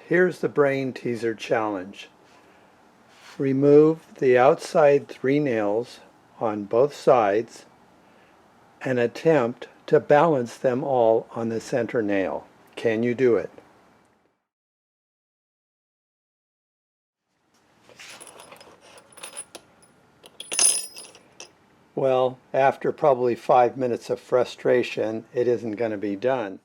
Here's the brain teaser challenge. Remove the outside 3 nails on both sides and attempt to balance them all on the center nail. Can you do it? Well, after probably 5 minutes of frustration, it isn't going to be done.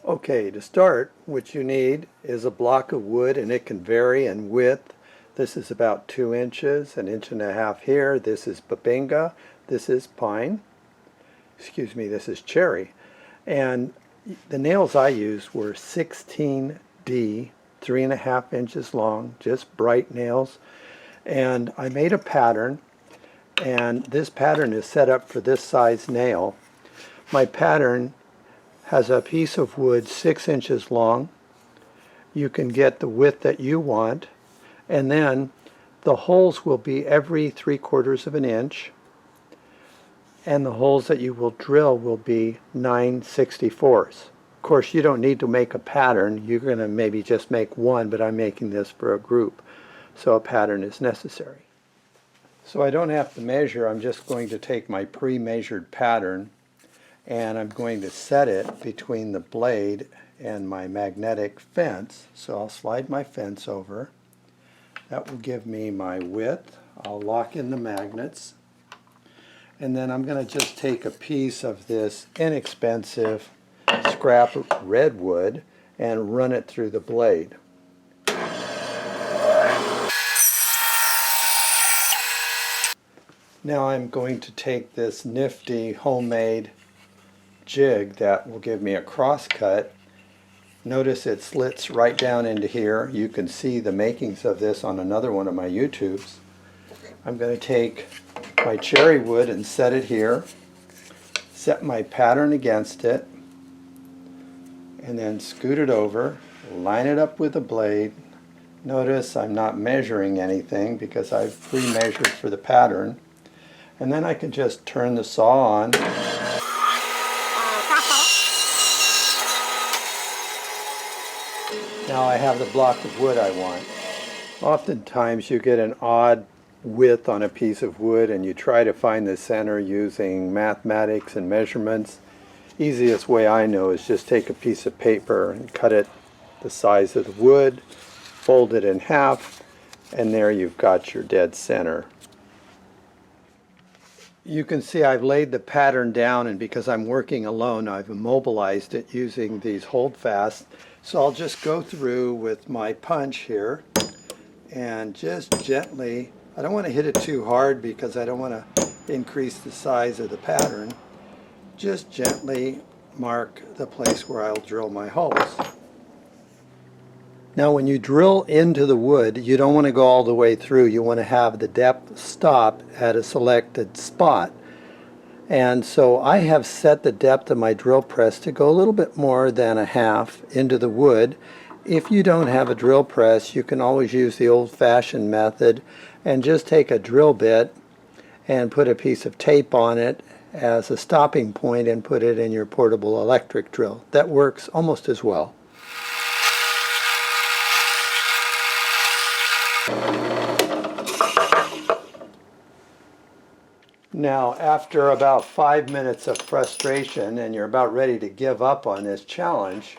Okay, to start, what you need is a block of wood, and it can vary in width. This is about 2 inches, 1.5 inches here. This is babinga. This is pine. Excuse me, this is cherry. And the nails I used were 16D, 3.5 inches long, just bright nails. And I made a pattern, and this pattern is set up for this size nail. My pattern has a piece of wood 6 inches long. You can get the width that you want, and then the holes will be every 3/4 inch, and the holes that you will drill will be 9/64. Of course, you don't need to make a pattern. You're going to maybe just make one, but I'm making this for a group, so a pattern is necessary. So I don't have to measure. I'm just going to take my pre-measured pattern, and I'm going to set it between the blade and my magnetic fence. So I'll slide my fence over. That will give me my width. I'll lock in the magnets. And then I'm going to just take a piece of this inexpensive scrap redwood and run it through the blade. Now I'm going to take this nifty homemade jig that will give me a cross cut. Notice it slits right down into here. You can see the makings of this on another one of my YouTubes. I'm going to take my cherry wood and set it here, set my pattern against it, and then scoot it over, line it up with the blade. Notice I'm not measuring anything because I've pre-measured for the pattern. And then I can just turn the saw on. Now I have the block of wood I want. Oftentimes you get an odd width on a piece of wood and you try to find the center using mathematics and measurements. Easiest way I know is just take a piece of paper and cut it the size of the wood, fold it in half, and there you've got your dead center. You can see I've laid the pattern down, and because I'm working alone, I've immobilized it using these holdfast. So I'll just go through with my punch here and just gently, I don't want to hit it too hard because I don't want to increase the size of the pattern, just gently mark the place where I'll drill my holes. Now when you drill into the wood, you don't want to go all the way through. You want to have the depth stop at a selected spot. And so I have set the depth of my drill press to go a little bit more than a half into the wood. If you don't have a drill press, you can always use the old-fashioned method and just take a drill bit and put a piece of tape on it as a stopping point and put it in your portable electric drill. That works almost as well. Now, after about 5 minutes of frustration and you're about ready to give up on this challenge,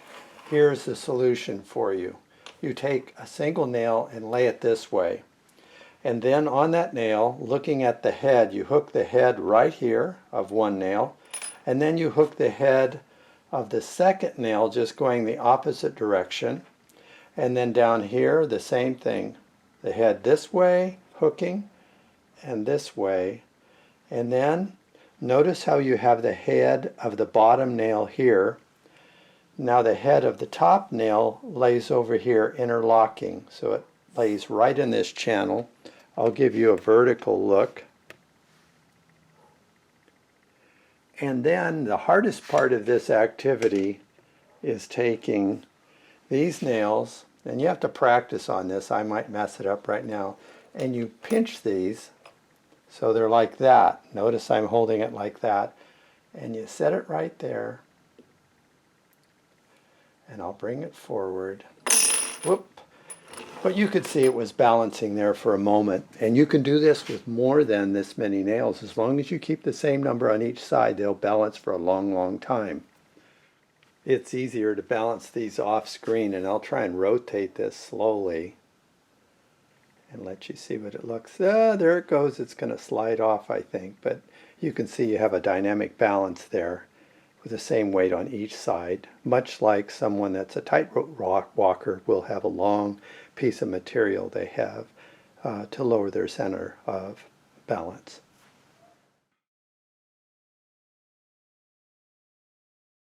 here's the solution for you. You take a single nail and lay it this way. And then on that nail, looking at the head, you hook the head right here of one nail, and then you hook the head of the second nail just going the opposite direction. And then down here, the same thing. The head this way, hooking, and this way. And then notice how you have the head of the bottom nail here. Now the head of the top nail lays over here interlocking. So it lays right in this channel. I'll give you a vertical look. And then the hardest part of this activity is taking these nails, and you have to practice on this. I might mess it up right now. And you pinch these. So they're like that. Notice I'm holding it like that. And you set it right there. and I'll bring it forward. Whoop. But you could see it was balancing there for a moment. And you can do this with more than this many nails. As long as you keep the same number on each side, they'll balance for a long, long time. It's easier to balance these off screen, and I'll try and rotate this slowly and let you see what it looks. There it goes. It's going to slide off, I think. But you can see you have a dynamic balance there with the same weight on each side, much like someone that's a tightrope walker will have a long piece of material they have to lower their center of balance.